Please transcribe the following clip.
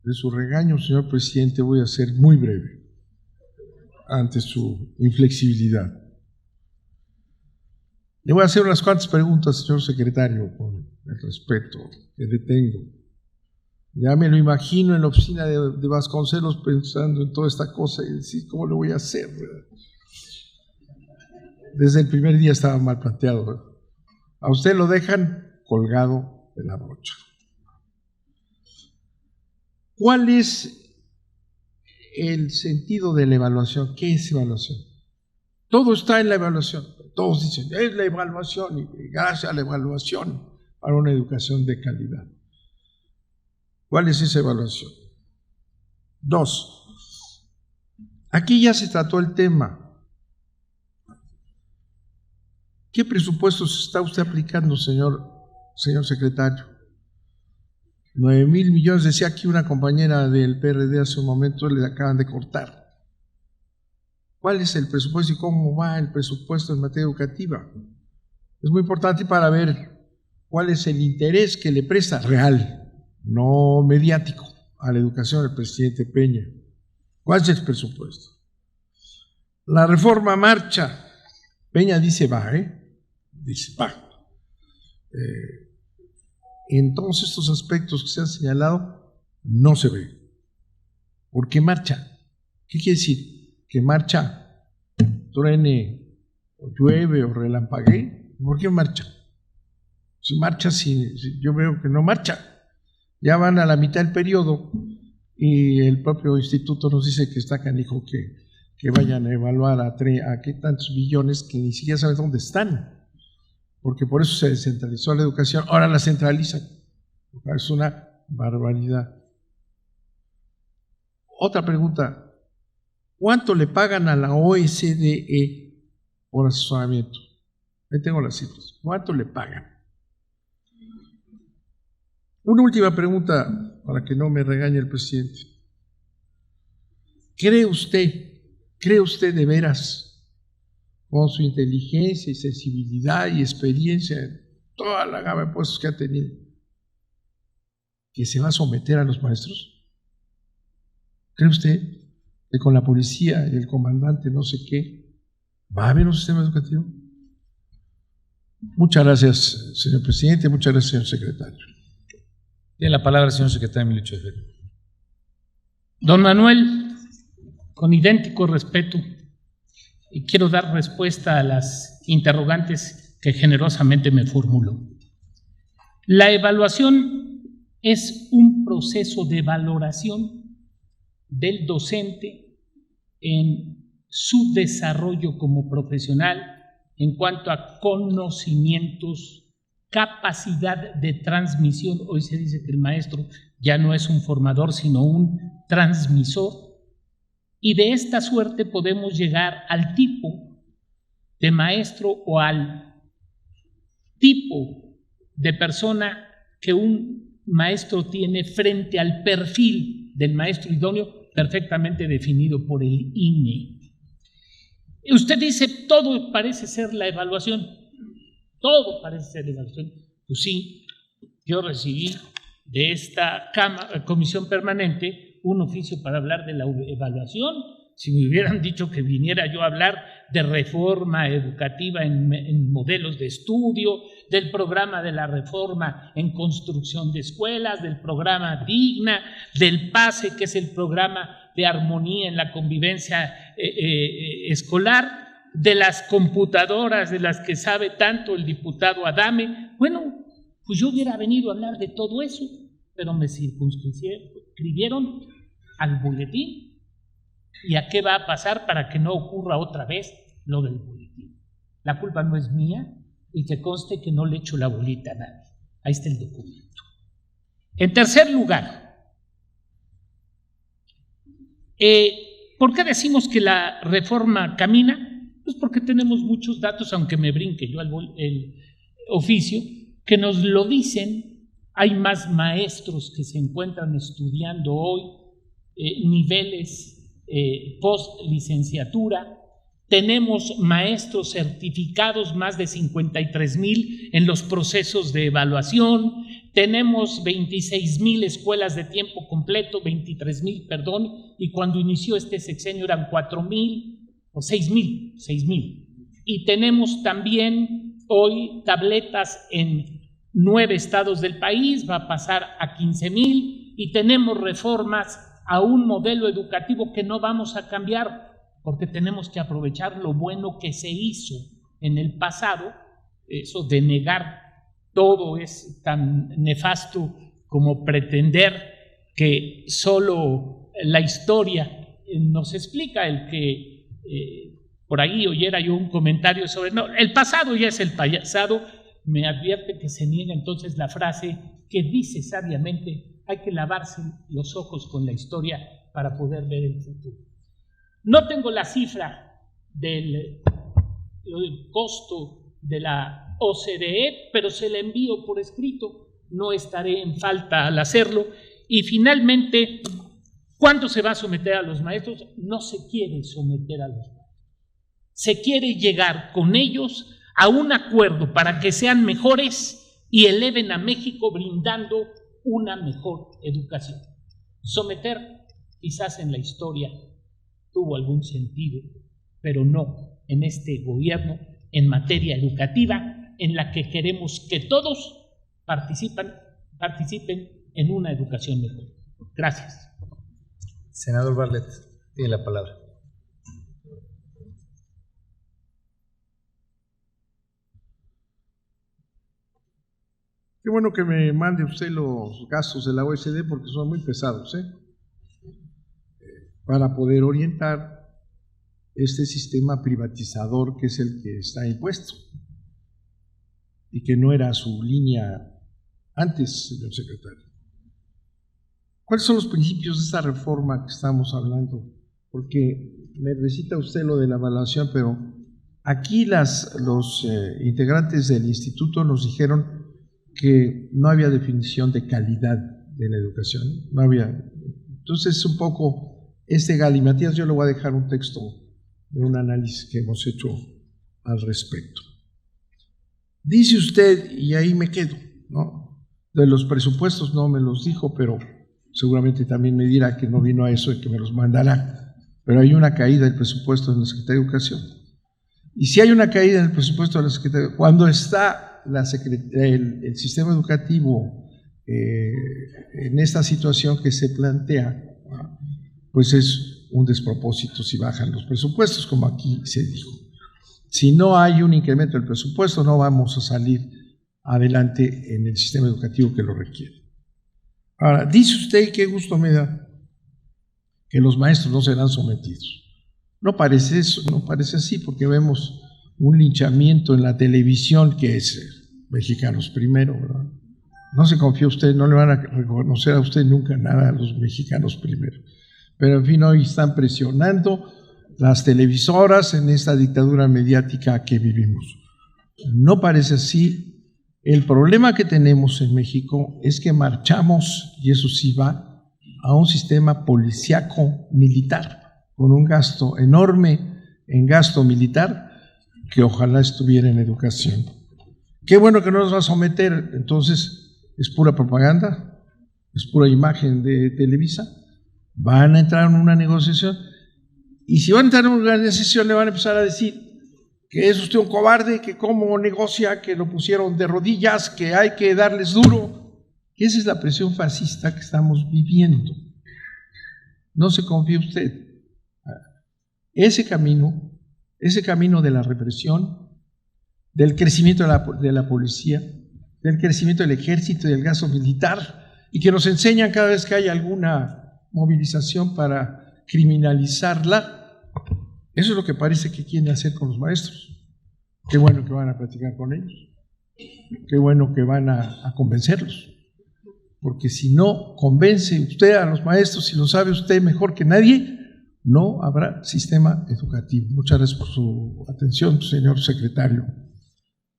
de su regaño, señor presidente, voy a ser muy breve ante su inflexibilidad. Le voy a hacer unas cuantas preguntas, señor secretario, con el respeto que le tengo. Ya me lo imagino en la oficina de Vasconcelos pensando en toda esta cosa y decir, ¿cómo lo voy a hacer? Desde el primer día estaba mal planteado. A usted lo dejan colgado de la brocha. ¿Cuál es el sentido de la evaluación? ¿Qué es evaluación? Todo está en la evaluación. Todos dicen, es la evaluación y gracias a la evaluación para una educación de calidad. ¿Cuál es esa evaluación? 2. Aquí ya se trató el tema. ¿Qué presupuestos está usted aplicando, señor secretario? 9,000 millones, decía aquí una compañera del PRD hace un momento, le acaban de cortar. ¿Cuál es el presupuesto y cómo va el presupuesto en materia educativa? Es muy importante para ver cuál es el interés que le presta real, no mediático, a la educación del presidente Peña. ¿Cuál es el presupuesto? La reforma marcha. Peña dice va, dice va. Entonces estos aspectos que se han señalado no se ven. ¿Por qué marcha? ¿Qué quiere decir? ¿Que marcha, truene, o llueve, o relampaguee? ¿Por qué marcha? Si marcha, si yo veo que no marcha. Ya van a la mitad del periodo y el propio instituto nos dice que está canijo que vayan a evaluar a qué tantos billones que ni siquiera saben dónde están. Porque por eso se descentralizó la educación, ahora la centralizan. Es una barbaridad. Otra pregunta, ¿cuánto le pagan a la OSDE por asesoramiento? Ahí tengo las cifras. ¿Cuánto le pagan? Una última pregunta para que no me regañe el presidente. ¿Cree usted de veras, con su inteligencia y sensibilidad y experiencia en toda la gama de puestos que ha tenido, que se va a someter a los maestros? ¿Cree usted que con la policía y el comandante no sé qué va a haber un sistema educativo? Muchas gracias, señor presidente, muchas gracias, señor secretario. Tiene la palabra el señor secretario Emilio Echeverría. Don Manuel, con idéntico respeto, y quiero dar respuesta a las interrogantes que generosamente me formuló. La evaluación es un proceso de valoración del docente en su desarrollo como profesional en cuanto a conocimientos, capacidad de transmisión. Hoy se dice que el maestro ya no es un formador, sino un transmisor. Y de esta suerte podemos llegar al tipo de maestro o al tipo de persona que un maestro tiene frente al perfil del maestro idóneo perfectamente definido por el INE. Usted dice, todo parece ser la evaluación. Todo parece ser la evaluación. Pues sí, yo recibí de esta comisión permanente un oficio para hablar de la evaluación. Si me hubieran dicho que viniera yo a hablar de reforma educativa en modelos de estudio, del programa de la reforma en construcción de escuelas, del programa Digna, del PASE, que es el programa de armonía en la convivencia escolar, de las computadoras de las que sabe tanto el diputado Adame, bueno, pues yo hubiera venido a hablar de todo eso, pero me circunscribieron al boletín. ¿Y a qué va a pasar para que no ocurra otra vez lo del boletín? La culpa no es mía y que conste que no le echo la bolita a nadie. Ahí está el documento. En tercer lugar, ¿por qué decimos que la reforma camina? Pues porque tenemos muchos datos, aunque me brinque yo el oficio, que nos lo dicen. Hay más maestros que se encuentran estudiando hoy niveles post-licenciatura. Tenemos maestros certificados, más de 53,000 en los procesos de evaluación. tenemos 26,000 escuelas de tiempo completo, 23,000, perdón, y cuando inició este sexenio eran 4,000 o 6,000. Y tenemos también hoy tabletas en 9 estados del país, va a pasar a 15,000, y tenemos reformas a un modelo educativo que no vamos a cambiar, porque tenemos que aprovechar lo bueno que se hizo en el pasado. Eso de negar todo es tan nefasto como pretender que solo la historia nos explica. El que por ahí oyera yo un comentario sobre, no, el pasado ya es el pasado, me advierte que se niega entonces la frase que dice sabiamente: hay que lavarse los ojos con la historia para poder ver el futuro. No tengo la cifra del costo de la OCDE, pero se la envío por escrito, no estaré en falta al hacerlo. Y finalmente, ¿cuándo se va a someter a los maestros? No se quiere someter a los maestros. Se quiere llegar con ellos a un acuerdo para que sean mejores y eleven a México brindando una mejor educación. Someter, quizás en la historia tuvo algún sentido, pero no en este gobierno en materia educativa, en la que queremos que todos participen en una educación mejor. Gracias. Senador Bartlett, tiene la palabra. Qué bueno que me mande usted los gastos de la OECD, porque son muy pesados, para poder orientar este sistema privatizador que es el que está impuesto y que no era su línea antes, señor secretario. ¿Cuáles son los principios de esta reforma que estamos hablando? Porque me recita usted lo de la evaluación, pero aquí los integrantes del instituto nos dijeron que no había definición de calidad de la educación, no había. Entonces, un poco este galimatías, yo le voy a dejar un texto de un análisis que hemos hecho al respecto. Dice usted, y ahí me quedo, ¿no? De los presupuestos no me los dijo, pero seguramente también me dirá que no vino a eso y que me los mandará. Pero hay una caída del presupuesto de la Secretaría de Educación. Y si hay una caída en el presupuesto de la Secretaría, cuando está el sistema educativo en esta situación que se plantea, pues es un despropósito si bajan los presupuestos, como aquí se dijo. Si no hay un incremento del presupuesto, no vamos a salir adelante en el sistema educativo que lo requiere. Ahora, dice usted, y qué gusto me da, que los maestros no serán sometidos. No parece eso, no parece así, porque vemos un linchamiento en la televisión que es Mexicanos Primero, ¿verdad? No se confía usted, no le van a reconocer a usted nunca nada a los Mexicanos Primero. Pero en fin, hoy están presionando las televisoras en esta dictadura mediática que vivimos. No parece así. El problema que tenemos en México es que marchamos, y eso sí va, a un sistema policíaco militar, con un gasto enorme en gasto militar, que ojalá estuviera en educación. Qué bueno que no nos va a someter, entonces es pura propaganda, es pura imagen de Televisa. Van a entrar en una negociación, y si van a entrar en una negociación le van a empezar a decir que es usted un cobarde, que cómo negocia, que lo pusieron de rodillas, que hay que darles duro. Esa es la presión fascista que estamos viviendo. No se confíe usted. Ese camino de la represión, del crecimiento de la policía, del crecimiento del ejército y del gasto militar, y que nos enseñan cada vez que hay alguna movilización para criminalizarla, eso es lo que parece que quieren hacer con los maestros. Qué bueno que van a platicar con ellos, qué bueno que van a convencerlos, porque si no convence usted a los maestros, si lo sabe usted mejor que nadie, no habrá sistema educativo. Muchas gracias por su atención, señor secretario.